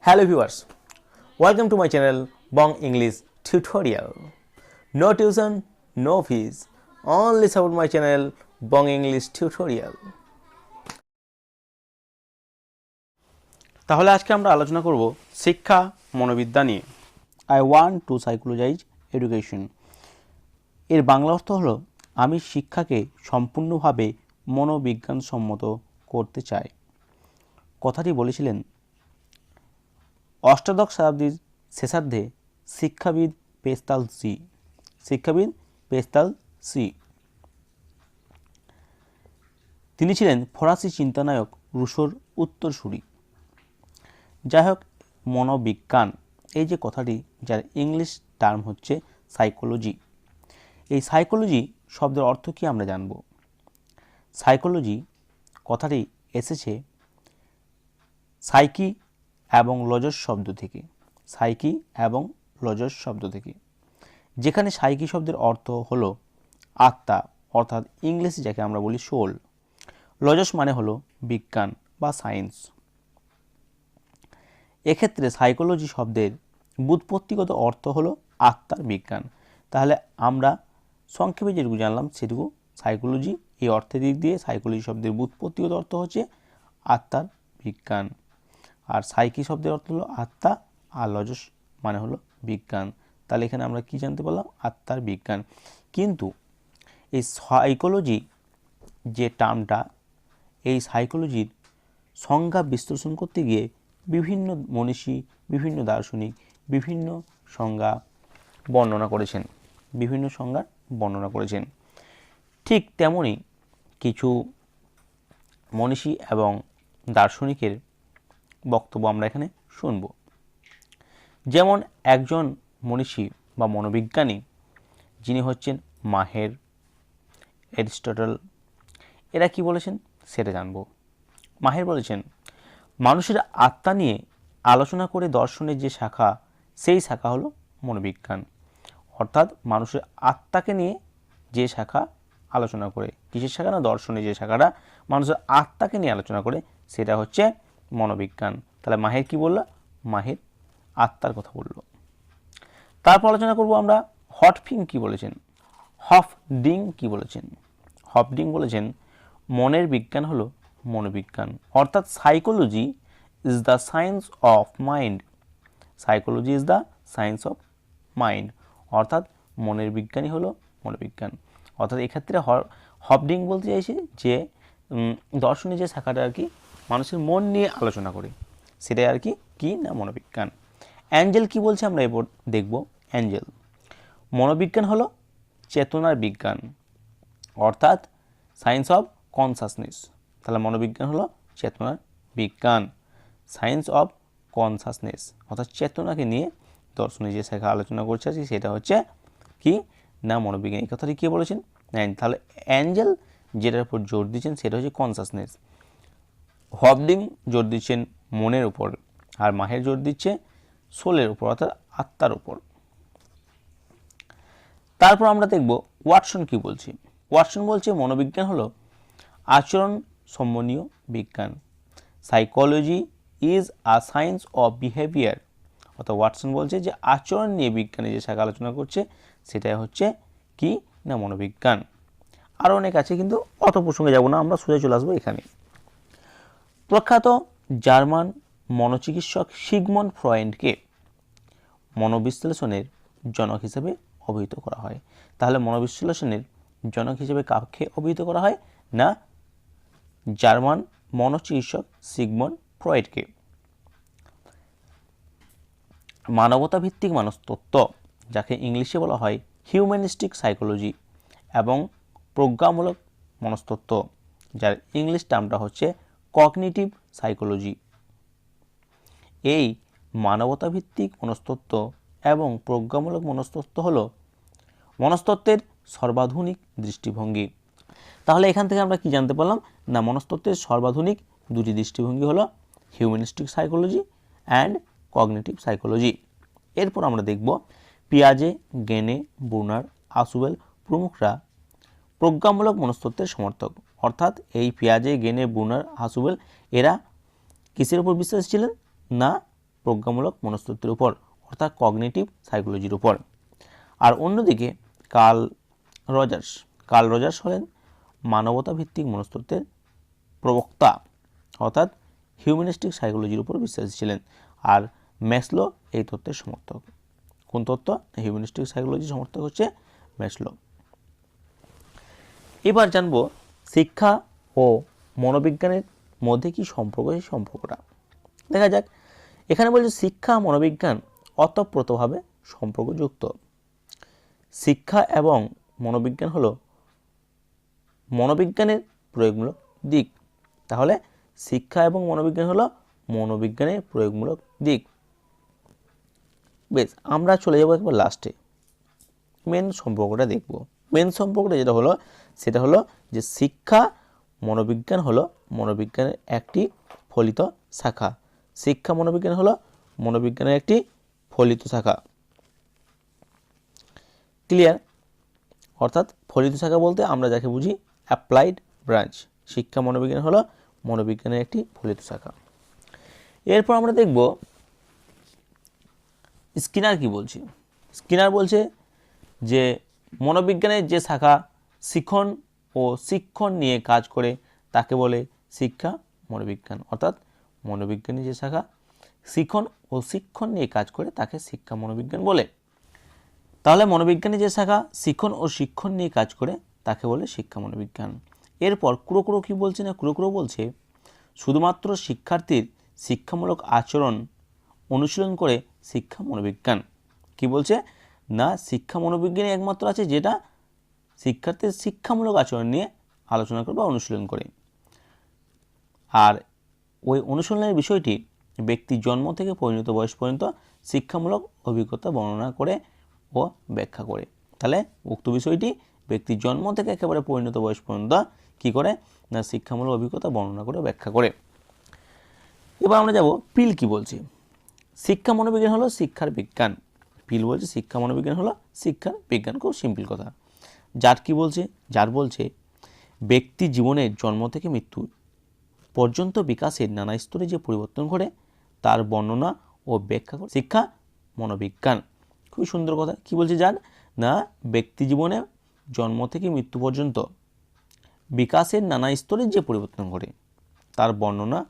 Hello viewers, welcome to my channel Bong English Tutorial. No tuition, no fees, only support my channel Bong English Tutorial. তাহলে আজকে আমরা আলোচনা করব শিক্ষা মনোবিদ্যা নিয়ে। I want to psychologize education. এর বাংলা অর্থ হলো আমি শিক্ষাকে সম্পূর্ণভাবে মনোবিজ্ঞানসম্মত করতে চাই। কথাটি বলেছিলেন অষ্টাদশ শতাব্দীর শেষার্ধে শিক্ষাবিদ পেস্তাল সি। তিনি ছিলেন ফরাসি চিন্তানায়ক রুশোর উত্তরসূরি। যাই হোক, মনোবিজ্ঞান এই যে কথাটি, যার ইংলিশ টার্ম হচ্ছে সাইকোলজি। এই সাইকোলজি শব্দের অর্থ কি আমরা জানব। সাইকোলজি কথাটি এসেছে সাইকি এবং লজস শব্দ থেকে, যেখানে সাইকি শব্দের অর্থ হলো আত্মা, অর্থাৎ ইংলিশে যাকে আমরা বলি সোল। লজস মানে হলো বিজ্ঞান বা সায়েন্স। এক্ষেত্রে সাইকোলজি শব্দের ব্যুৎপত্তিগত অর্থ হলো আত্মার বিজ্ঞান। তাহলে আমরা সংক্ষেপে যেটুকু জানলাম সেটুকু সাইকোলজি, এই অর্থের দিক দিয়ে সাইকোলজি শব্দের ব্যুৎপত্তিগত অর্থ হচ্ছে আত্মার বিজ্ঞান, আর সাইকি শব্দের অর্থ হলো আত্মা, আর লজস মানে হলো বিজ্ঞান। তাহলে এখানে আমরা কি জানতে পারলাম? আত্মার বিজ্ঞান। কিন্তু এই সাইকোলজি যে টার্মটা, এই সাইকোলজির সংজ্ঞা বিশ্লেষণ করতে গিয়ে বিভিন্ন মনীষী, বিভিন্ন দার্শনিক বিভিন্ন সংজ্ঞার বর্ণনা করেছেন। ঠিক তেমনি কিছু মনীষী এবং দার্শনিকের বক্তব্য আমরা এখানে শুনব। যেমন একজন মনীষী বা মনোবিজ্ঞানী যিনি হচ্ছেন মাহের, অ্যারিস্টটল, এরা কি বলেছেন সেটা জানব। মাহের বলেছেন, মানুষের আত্মা নিয়ে আলোচনা করে দর্শনের যে শাখা, সেই শাখা হলো মনোবিজ্ঞান। অর্থাৎ মানুষের আত্মাকে নিয়ে যে শাখা আলোচনা করে, কিসের শাখা না, দর্শনের যে শাখাটা মানুষের আত্মাকে নিয়ে আলোচনা করে, সেটা হচ্ছে মনোবিজ্ঞান। তাহলে মাহের কি বলল? মাহের আত্মার কথা বলল। তারপর আলোচনা করব আমরা হফডিং কি বলেছেন। হফডিং বলেছেন মনের বিজ্ঞান হলো মনোবিজ্ঞান, অর্থাৎ psychology is the science of mind. অর্থাৎ মনের বিজ্ঞানই হলো মনোবিজ্ঞান। অর্থাৎ এক্ষেত্রে হফডিং বলতে চাইছে যে দর্শনের যে শাখাটা আর কি মানুষের মন নিয়ে আলোচনা করে, সেটাই আর কি না মনোবিজ্ঞান। অ্যাঞ্জেল কি বলছে আমরা এরপর দেখব। অ্যাঞ্জেল, মনোবিজ্ঞান হলো চেতনার বিজ্ঞান, অর্থাৎ সায়েন্স অফ কনসাসনেস। তাহলে মনোবিজ্ঞান হলো চেতনার বিজ্ঞান, সায়েন্স অফ কনসাসনেস, অর্থাৎ চেতনাকে নিয়ে দর্শনে যে শাখা আলোচনা করছে সেটা হচ্ছে কি না মনোবিজ্ঞান। এই কথাটি কে বলেছেন? তাহলে অ্যাঞ্জেল যেটার উপর জোর দিচ্ছেন সেটা হচ্ছে কনসাসনেস, হফডিং জোর দিচ্ছেন মনের উপর, আর মাহের জোর দিচ্ছে সোলের উপর, অর্থাৎ আত্মার উপর। তারপর আমরা দেখব ওয়াটসন কি বলছে। ওয়াটসন বলছে মনোবিজ্ঞান হলো আচরণ সম্বন্ধীয় বিজ্ঞান। Psychology is a science of behaviour. অর্থাৎ ওয়াটসন বলছে যে আচরণ নিয়ে বিজ্ঞানে যে শাখা আলোচনা করছে সেটাই হচ্ছে কি না মনোবিজ্ঞান। আরও অনেক আছে, কিন্তু অত প্রসঙ্গে যাব না, আমরা সোজা চলে আসবো এখানে। প্রখ্যাত জার্মান মনোচিকিৎসক সিগমন্ড ফ্রয়েডকে মনোবিশ্লেষণের জনক হিসেবে অভিহিত করা হয়। তাহলে মনোবিশ্লেষণের জনক হিসেবে কাকে অভিহিত করা হয় না জার্মান মনোচিকিৎসক সিগমন্ড ফ্রয়েডকে। মানবতা ভিত্তিক মনস্তত্ত্ব, যাকে ইংলিশে বলা হয় হিউম্যানিস্টিক সাইকোলজি, এবং প্রজ্ঞামূলক মনস্তত্ত্ব, যার ইংলিশ টার্মটা হচ্ছে কগনিটিভ সাইকোলজি। এই মানবতা ভিত্তিক মনস্তত্ত্ব এবং প্রজ্ঞামূলক মনস্তত্ত্ব হলো মনস্তত্ত্বের সর্বাধুনিক দৃষ্টিভঙ্গি। তাহলে এখান থেকে আমরা কি জানতে পারলাম না মনস্তত্ত্বের সর্বাধুনিক দুটি দৃষ্টিভঙ্গি হলো humanistic psychology and cognitive psychology. এরপর আমরা দেখব পিয়াজে, গেনে, ব্রুনার, আসওয়েল প্রমুখরা প্রজ্ঞামূলক মনস্তত্ত্বের সমর্থক। অর্থাৎ এই পিয়াজে, গেনে, ব্রুনার, আসওয়েল এরা কিসের উপর বিশ্বাস ছিলেন না প্রজ্ঞামূলক মনস্তত্ত্বের উপর, অর্থাৎ কগনিটিভ সাইকোলজির উপর। আর অন্যদিকে কার্ল রজার্স হলেন মানবতা ভিত্তিক মনস্তত্ত্বের প্রবক্তা, অর্থাৎ হিউম্যানিস্টিক সাইকোলজির উপর বিশ্বাসী ছিলেন। আর ম্যাসলো এই তত্ত্বের সমর্থক। কোন তত্ত্ব? হিউম্যানিস্টিক সাইকোলজির সমর্থক হচ্ছে ম্যাসলো। এবার জানবো শিক্ষা ও মনোবিজ্ঞানের মধ্যে কি সম্পর্ক, সেই সম্পর্কটা দেখা যাক। এখানে বলছে শিক্ষা মনোবিজ্ঞান ওতপ্রোতভাবে সম্পর্কযুক্ত। শিক্ষা এবং মনোবিজ্ঞান হলো মনোবিজ্ঞানের প্রয়োগমূলক দিক। তাহলে শিক্ষা এবং মনোবিজ্ঞান হলো মনোবিজ্ঞানের প্রয়োগমূলক দিক। বেশ, আমরা চলে যাব একবার লাস্টে, মেন সম্পর্কটা দেখব। মেন সম্পর্কটা যেটা হলো সেটা হলো যে শিক্ষা মনোবিজ্ঞান হলো মনোবিজ্ঞানের একটি ফলিত শাখা। শিক্ষা মনোবিজ্ঞান হলো মনোবিজ্ঞানের একটি ফলিত শাখা। ক্লিয়ার? অর্থাৎ ফলিত শাখা বলতে আমরা যাকে বুঝি অ্যাপ্লাইড ব্রাঞ্চ। শিক্ষা মনোবিজ্ঞান হলো মনোবিজ্ঞানের একটি ফলিত শাখা। এরপর আমরা দেখব স্কিনার কি বলছে। স্কিনার বলছে যে মনোবিজ্ঞানের যে শাখা শিখন ও শিক্ষণ নিয়ে কাজ করে তাকে বলে শিক্ষা মনোবিজ্ঞান। অর্থাৎ মনোবিজ্ঞানের যে শাখা শিখন ও শিক্ষণ নিয়ে কাজ করে তাকে শিক্ষা মনোবিজ্ঞান বলে। তাহলে মনোবিজ্ঞানের যে শাখা শিখন ও শিক্ষণ নিয়ে কাজ করে তাকে বলে শিক্ষা মনোবিজ্ঞান। এরপর কুরোকুরো কি বলছে না, কুরোকুরো বলছে শুধুমাত্র শিক্ষার্থীর শিক্ষামূলক আচরণ অনুশীলন করে শিক্ষা মনোবিজ্ঞান। কি বলছে না, শিক্ষা মনোবিজ্ঞানই একমাত্র আছে যেটা শিক্ষার্থীর শিক্ষামূলক আচরণ নিয়ে আলোচনা করে বা অনুশীলন করে। আর ওই অনুশীলনের বিষয়টি ব্যক্তি জন্ম থেকে পরিণত বয়স পর্যন্ত শিক্ষামূলক অভিজ্ঞতা বর্ণনা করে ও ব্যাখ্যা করে। তাহলে উক্ত বিষয়টি ব্যক্তির জন্ম থেকে একেবারে পরিণত বয়স পর্যন্ত কি করে না শিক্ষামূলক অভিজ্ঞতা বর্ণনা করে ব্যাখ্যা করে। এবার আমরা যাব পিল কি বলছি। শিক্ষা মনোবিজ্ঞান হলো শিক্ষার বিজ্ঞান। পিল বলছে শিক্ষা মনোবিজ্ঞান হলো শিক্ষার বিজ্ঞান। খুব সিম্পল কথা। যার কি বলছে, যার বলছে ব্যক্তি জীবনের জন্ম থেকে মৃত্যু পর্যন্ত বিকাশের নানা স্তরে যে পরিবর্তন ঘটে তার বর্ণনা ও ব্যাখ্যা করে শিক্ষা মনোবিজ্ঞান। খুবই সুন্দর কথা। কি বলছে যার না ব্যক্তি জীবনে জন্ম থেকে মৃত্যু পর্যন্ত বিকাশের নানা স্তরে যে পরিবর্তন ঘটে তার বর্ণনা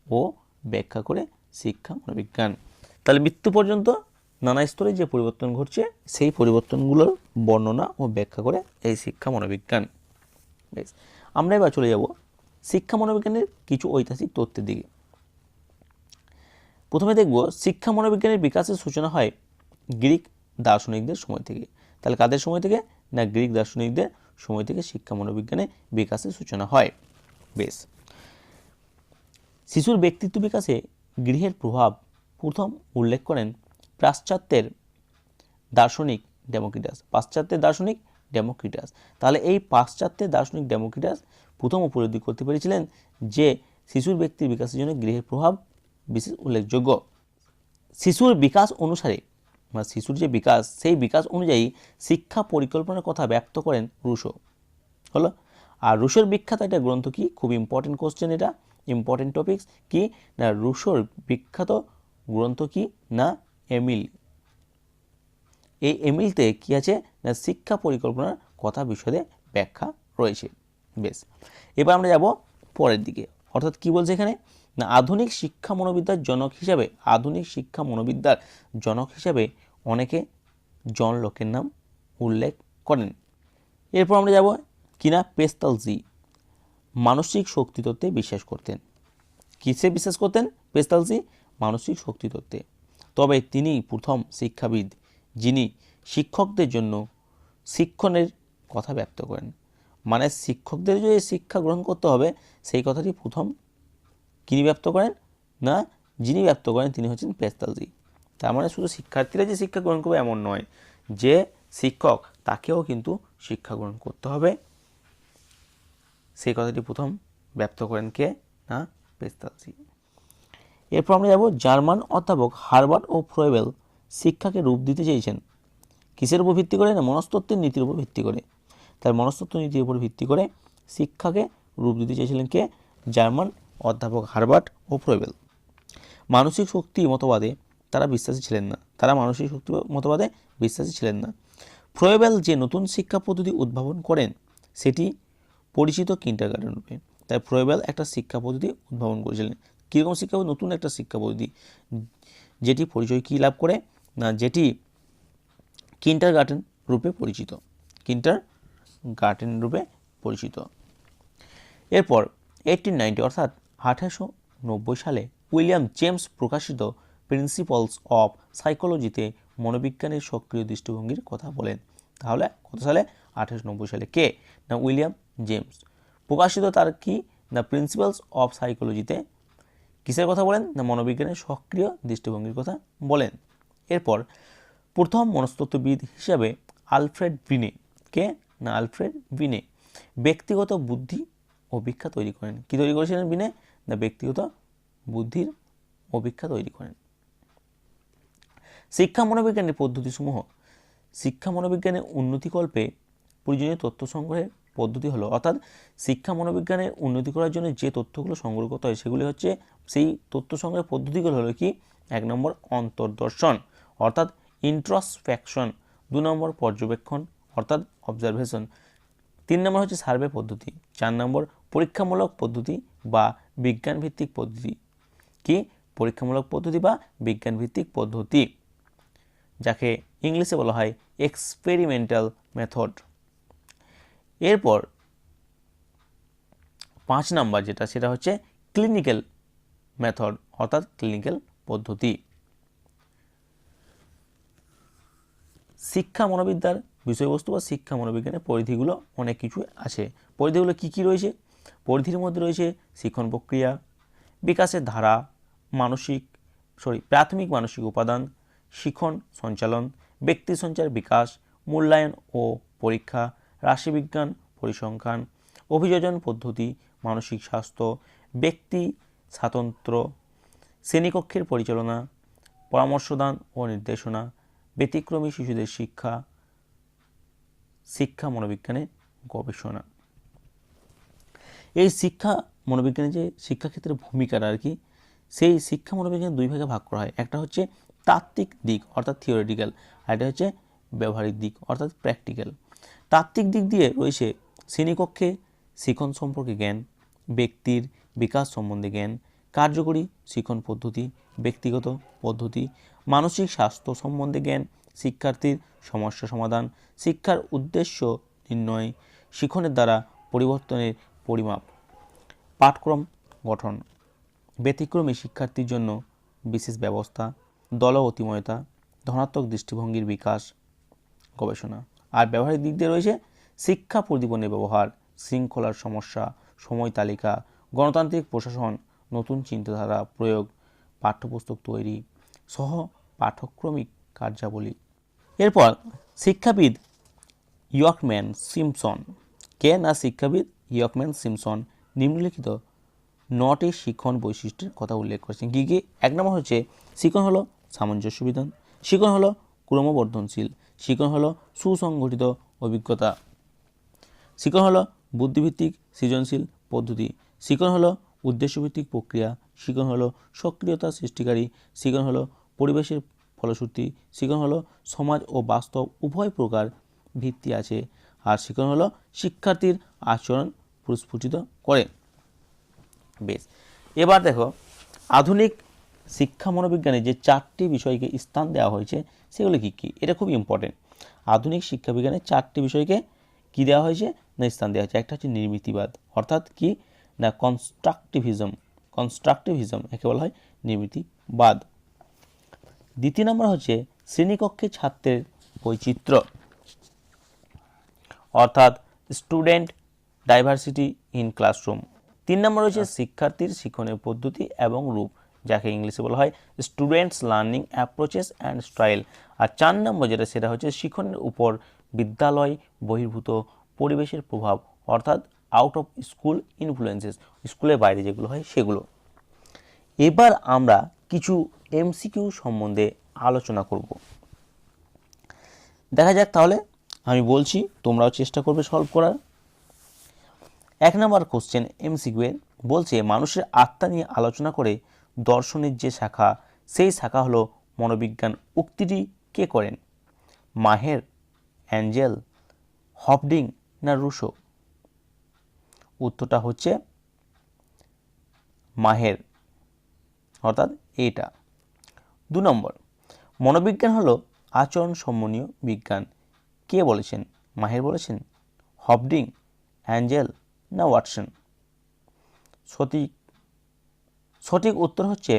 ও ব্যাখ্যা করে শিক্ষা মনোবিজ্ঞান। তাহলে মৃত্যু পর্যন্ত নানা স্তরে যে পরিবর্তন ঘটছে সেই পরিবর্তনগুলোর বর্ণনা ও ব্যাখ্যা করে এই শিক্ষা মনোবিজ্ঞান। বেশ, আমরা এবার চলে যাব শিক্ষা মনোবিজ্ঞানের কিছু ঐতিহাসিক তথ্যের দিকে। প্রথমে দেখব শিক্ষা মনোবিজ্ঞানের বিকাশের সূচনা হয় গ্রিক দার্শনিকদের সময় থেকে। তাহলে কাদের সময় থেকে না গ্রিক দার্শনিকদের সময় থেকে শিক্ষা মনোবিজ্ঞানের বিকাশের সূচনা হয়। বেশ, শিশুর ব্যক্তিত্ব বিকাশে গৃহের প্রভাব প্রথম উল্লেখ করেন পাশ্চাত্যের দার্শনিক ডেমোক্রিটাস। তাহলে এই পাশ্চাত্যের দার্শনিক ডেমোক্রিটাস প্রথম উপলব্ধি করতে পেরেছিলেন যে শিশুর ব্যক্তির বিকাশের জন্য গৃহের প্রভাব বিশেষ উল্লেখযোগ্য। শিশুর বিকাশ অনুসারে বা শিশুর যে বিকাশ সেই বিকাশ অনুযায়ী শিক্ষা পরিকল্পনার কথা ব্যক্ত করেন রুশো। হলো, আর রুশোর বিখ্যাত একটা গ্রন্থ কি, খুব ইম্পর্টেন্ট কোশ্চেন, এটা ইম্পর্টেন্ট টপিকস কি না রুশোর বিখ্যাত গ্রন্থ কি না এমিল। এই এমিলতে কি আছে না শিক্ষা পরিকল্পনার কথা বিশদে ব্যাখ্যা রয়েছে। বেশ, এবার আমরা যাব পরের দিকে। অর্থাৎ কি বলছে এখানে না আধুনিক শিক্ষা মনোবিদ্যার জনক হিসাবে অনেকে জন লকের নাম উল্লেখ করেন। এরপর আমরা যাব কিনা পেস্তালজি মানসিক শক্তিতত্ত্বে বিশ্বাস করতেন। কিসে বিশ্বাস করতেন পেস্তালজি? মানসিক শক্তিতত্ত্বে। তবে তিনি প্রথম শিক্ষাবিদ যিনি শিক্ষকদের জন্য শিক্ষণের কথা ব্যক্ত করেন। মানে শিক্ষকদের যে শিক্ষা গ্রহণ করতে হবে সেই কথাটি প্রথম যিনি ব্যক্ত করেন না যিনি ব্যক্ত করেন তিনি হচ্ছেন পেস্তালজি। তার মানে শুধু শিক্ষার্থীরা যে শিক্ষা গ্রহণ করবে এমন নয়, যে শিক্ষক তাকেও কিন্তু শিক্ষা গ্রহণ করতে হবে, সেই কথাটি প্রথম ব্যক্ত করেন কে না পেস্তালজি। এরপর আমরা যাব জার্মান অধ্যাপক হারবার্ট ও ফ্রয়েবেল শিক্ষাকে রূপ দিতে চেয়েছেন কিসের উপর ভিত্তি করে না মনস্তত্ত্বের নীতির উপর ভিত্তি করে। তার মনস্তত্ত্ব নীতির উপর ভিত্তি করে শিক্ষাকে রূপ দিতে চেয়েছিলেন কে? জার্মান অধ্যাপক হারবার্ট ও ফ্রয়েবেল। মানসিক শক্তি মতবাদে তারা বিশ্বাসী ছিলেন না, তারা মানসিক শক্তি মতবাদে বিশ্বাসী ছিলেন না। ফ্রয়েবেল যে নতুন শিক্ষা পদ্ধতি উদ্ভাবন করেন সেটি পরিচিত কিন্ডারগার্টেন রূপে। তাই ফ্রয়েবেল একটা শিক্ষা পদ্ধতি উদ্ভাবন করেছিলেন। কীরকম শিক্ষা? নতুন একটা শিক্ষা পদ্ধতি, যেটি পরিচয় কী লাভ করে না, যেটি কিন্ডারগার্টেন রূপে পরিচিত, কিন্ডারগার্টেন রূপে পরিচিত। এরপর 1890 অর্থাৎ 1890 সালে উইলিয়াম জেমস প্রকাশিত প্রিন্সিপালস অফ সাইকোলজিতে মনোবিজ্ঞানের সক্রিয় দৃষ্টিভঙ্গির কথা বলেন। তাহলে কত সালে? 1890 সালে। কে? না উইলিয়াম জেমস। প্রকাশিত তার কি না প্রিন্সিপালস অফ সাইকোলজিতে কিসের কথা বলেন? না মনোবিজ্ঞানের সক্রিয় দৃষ্টিভঙ্গির কথা বলেন। এরপর প্রথম মনস্তত্ত্ববিদ হিসাবে আলফ্রেড বিনে, কে না আলফ্রেড বিনে ব্যক্তিগত বুদ্ধি অভিক্ষা তৈরি করেন। কি তৈরি করেছিলেন বিনে? না ব্যক্তিগত বুদ্ধির অভিক্ষা তৈরি করেন। শিক্ষা মনোবিজ্ঞানের পদ্ধতিসমূহ। শিক্ষা মনোবিজ্ঞানের উন্নতিকল্পে প্রয়োজনীয় তথ্য সংগ্রহের পদ্ধতি হলো, অর্থাৎ শিক্ষা মনোবিজ্ঞানের উন্নতি করার জন্য যে তথ্যগুলো সংগ্রহ করতে হয় সেগুলি হচ্ছে, সেই তথ্য সংগ্রহের পদ্ধতিগুলো হলো কি? 1 নম্বর অন্তর্দর্শন অর্থাৎ ইন্ট্রোস্পেকশন, 2 নম্বর পর্যবেক্ষণ অর্থাৎ অবজারভেশন, 3 নম্বর হচ্ছে সার্ভে পদ্ধতি, 4 নম্বর পরীক্ষামূলক পদ্ধতি বা বিজ্ঞানভিত্তিক পদ্ধতি। কি? পরীক্ষামূলক পদ্ধতি বা বিজ্ঞানভিত্তিক পদ্ধতি, যাকে ইংলিশে বলা হয় এক্সপেরিমেন্টাল মেথড। এরপর 5 নাম্বার যেটা, সেটা হচ্ছে ক্লিনিক্যাল মেথড অর্থাৎ ক্লিনিক্যাল পদ্ধতি। শিক্ষা মনোবিদ্যার বিষয়বস্তু বা শিক্ষা মনোবিজ্ঞানের পরিধিগুলো অনেক কিছু আছে। পরিধিগুলো কি কি রয়েছে? পরিধির মধ্যে রয়েছে শিক্ষণ প্রক্রিয়া, বিকাশের ধারা, প্রাথমিক মানসিক উপাদান, শিখন সঞ্চালন, ব্যক্তি সঞ্চার বিকাশ, মূল্যায়ন ও পরীক্ষা, রাশিবিজ্ঞান, পরিসংখ্যান, অভিযোজন পদ্ধতি, মানসিক স্বাস্থ্য, ব্যক্তি স্বাতন্ত্র্য, শ্রেণীকক্ষের পরিচালনা, পরামর্শদান ও নির্দেশনা, ব্যতিক্রমী শিশুদের শিক্ষা, শিক্ষা মনোবিজ্ঞানের গবেষণা। এই শিক্ষা মনোবিজ্ঞানের যে শিক্ষাক্ষেত্রের ভূমিকাটা আর কি, সেই শিক্ষা মনোবিজ্ঞান 2 ভাগে ভাগ করা হয়। একটা হচ্ছে তাত্ত্বিক দিক অর্থাৎ থিওরিটিক্যাল, আর একটা হচ্ছে ব্যবহারিক দিক অর্থাৎ প্র্যাকটিক্যাল। তাত্ত্বিক দিক দিয়ে রয়েছে শ্রেণীকক্ষে শিখন সম্পর্কে জ্ঞান, ব্যক্তির বিকাশ সম্বন্ধে জ্ঞান, কার্যকরী শিখন পদ্ধতি, ব্যক্তিগত পদ্ধতি, মানসিক স্বাস্থ্য সম্বন্ধে জ্ঞান, শিক্ষার্থীর সমস্যা সমাধান, শিক্ষার উদ্দেশ্য নির্ণয়, শিখনের দ্বারা পরিবর্তনের পরিমাপ, পাঠক্রম গঠন, ব্যতিক্রমী শিক্ষার্থীর জন্য বিশেষ ব্যবস্থা, দলগতিময়তা, ধনাত্মক দৃষ্টিভঙ্গির বিকাশ, গবেষণা। আর ব্যবহারিক দিক দিয়ে রয়েছে শিক্ষা প্রদীপনের ব্যবহার, শৃঙ্খলার সমস্যা, সময় তালিকা, গণতান্ত্রিক প্রশাসন, নতুন চিন্তাধারা প্রয়োগ, পাঠ্যপুস্তক তৈরি সহ পাঠ্যক্রমিক কার্যাবলী। এরপর শিক্ষাবিদ ইয়র্কম্যান সিম্পসন, কে না শিক্ষাবিদ ইয়র্কম্যান সিম্পসন নিম্নলিখিত 9টি শিখন বৈশিষ্ট্যের কথা উল্লেখ করেছেন। কী কী? 1 নম্বর হচ্ছে শিখন হলো সামঞ্জস্য বিধান, শিখন হলো ক্রমবর্ধনশীল, শিখন হলো সুসংগঠিত অভিজ্ঞতা, শিখন হলো বুদ্ধিভিত্তিক সৃজনশীল পদ্ধতি, শিখন হলো উদ্দেশ্যভিত্তিক প্রক্রিয়া, শিখন হলো সক্রিয়তা সৃষ্টিকারী, শিখন হলো পরিবেশের ফলশ্রুতি, শিখন হলো সমাজ ও বাস্তব উভয় প্রকার ভিত্তি আছে, আর শিখন হলো শিক্ষার্থীর আচরণ প্রস্ফুটিত করে। বেশ, এবার দেখো আধুনিক শিক্ষা মনোবিজ্ঞানে যে 4টি বিষয়কে স্থান দেওয়া হয়েছে সেগুলো কি কি, এটা খুব ইম্পর্টেন্ট। আধুনিক শিক্ষা বিজ্ঞানে 4টি বিষয়কে কি দেওয়া হয়েছে না স্থান দেওয়া হয়েছে। একটা হচ্ছে নির্মিতিবাদ অর্থাৎ কি না কনস্ট্রাকটিভিজম একে বলা হয় নির্মিতিবাদ। 2 নম্বর হচ্ছে শ্রেণীকক্ষে ছাত্রের বৈচিত্র্য অর্থাৎ স্টুডেন্ট ডাইভার্সিটি ইন ক্লাসরুম। 3 নম্বর হচ্ছে শিক্ষার্থীর শিক্ষণের পদ্ধতি এবং রূপ, যাকে ইংলিশে বলা হয় students learning approaches and style. আর 4 নম্বর যেটা, সেটা হচ্ছে শিক্ষণের উপর বিদ্যালয় বহির্ভূত পরিবেশের প্রভাব অর্থাৎ আউট অফ স্কুল ইনফ্লুয়েন্সেস, স্কুলের বাইরে যেগুলো হয় সেগুলো। এবার আমরা কিছু এমসিকিউ সম্বন্ধে আলোচনা করব। দেখা যাক তাহলে, আমি বলছি তোমরাও চেষ্টা করবে সলভ করার। 1 নম্বর কোশ্চেন এমসিকিউ এর বলছে মানুষের আত্মা নিয়ে আলোচনা করে দর্শনের যে শাখা, সেই শাখা হলো মনোবিজ্ঞান উক্তিটি কে করেন? মাহের, অ্যাঞ্জেল, হফডিং না রুশো? উত্তরটা হচ্ছে মাহের, অর্থাৎ এটা। 2 নম্বর, মনোবিজ্ঞান হলো আচরণ সম্বন্ধীয় বিজ্ঞান, কে বলেছেন? মাহের বলেছেন, হফডিং, অ্যাঞ্জেল না ওয়াটসন? সঠিক উত্তর হচ্ছে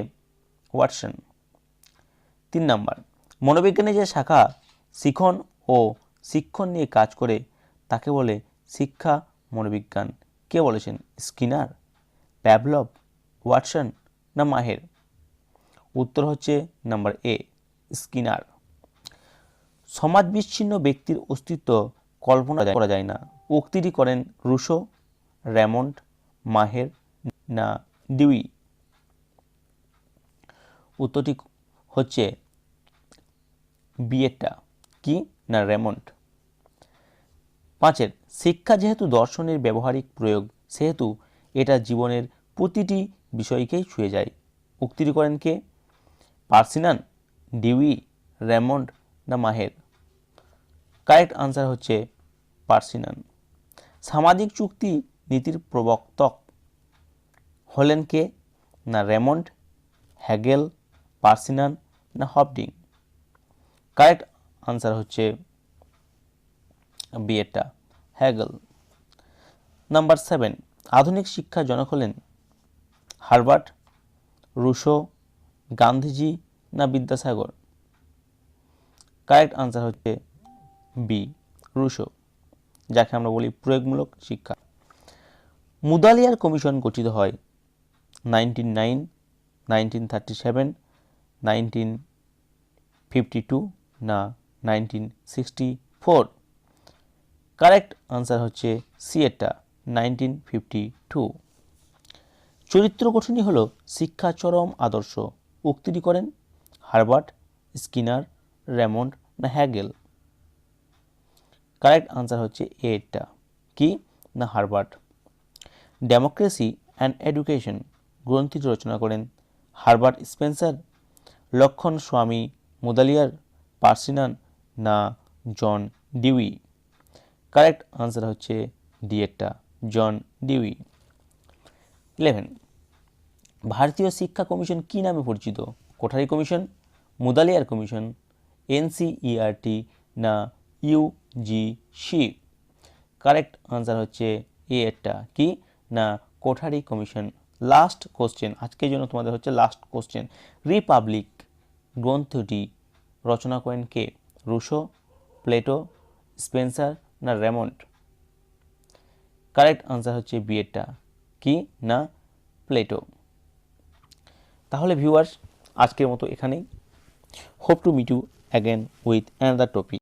ওয়াটসন। 3 নম্বর, মনোবিজ্ঞানের যে শাখা শিখন ও শিক্ষণ নিয়ে কাজ করে তাকে বলে শিক্ষা মনোবিজ্ঞান, কে বলেছেন? স্কিনার, প্যাভলভ, ওয়াটসন না মাহের? উত্তর হচ্ছে নাম্বার এ, স্কিনার। সমাজ বিচ্ছিন্ন ব্যক্তির অস্তিত্ব কল্পনা করা যায় না, উক্তিটি করেন রুশো, রেমন্ড, মাহের না ডিউই? উত্তরটি হচ্ছে বিয়েটা, কি না রেমন্ড। 5, শিক্ষা যেহেতু দর্শনের ব্যবহারিক প্রয়োগ সেহেতু এটা জীবনের প্রতিটি বিষয়কেই ছুঁয়ে যায়, উক্তিটি করেন কে? পার্সিনান, ডিউই, রেমন্ড না মাহের? কারেক্ট আনসার হচ্ছে পার্সিনান। সামাজিক চুক্তি নীতির প্রবর্তক হলেন কে? না রেমন্ড, হ্যাগেল, পার্সিনান না হফডিং? কারেক্ট আনসার হচ্ছে বিয়েটা, হ্যাগেল। নাম্বার 7, আধুনিক শিক্ষার জনক হলেন হার্বার্ট, রুশো, গান্ধীজি না বিদ্যাসাগর? কারেক্ট আনসার হচ্ছে বি, রুশো, যাকে আমরা বলি প্রয়োগমূলক শিক্ষা। মুদালিয়ার কমিশন গঠিত হয় 1909, 1937, 1952 না 1964? কারেক্ট আনসার হচ্ছে সি এটা, 1952। চরিত্র গঠনই হলো শিক্ষা চরম আদর্শ, উক্তিটি করেন হার্বার্ট, স্কিনার, রেমন্ড না হ্যাগেল? কারেক্ট আনসার হচ্ছে এটা, কি না হার্বার্ট। ডেমোক্রেসি অ্যান্ড এডুকেশন গ্রন্থিটি রচনা করেন হার্বার্ট স্পেন্সার, লক্ষণ স্বামী মুদালিয়ার, পার্সিনান না জন ডিউই? কারেক্ট আনসার হচ্ছে ডিএটা, জন ডিউই। 11, ভারতীয় শিক্ষা কমিশন কি নামে পরিচিত? Kothari commission, Mudaliar commission, NCERT না ইউজিসি? কারেক্ট আনসার হচ্ছে এটা, কি না কোঠারি কমিশন। লাস্ট কোশ্চেন আজকের জন্য তোমাদের হচ্ছে লাস্ট কোশ্চেন, রিপাবলিক গ্রন্থটি রচনা করেন কে? রুশো, প্লেটো, স্পেন্সার না রেমন্ড? কারেক্ট আনসার হচ্ছে বিয়েটা, কি না প্লেটো। তাহলে ভিউয়ার্স আজকের মতো এখানেই। Hope to meet you again with another topic.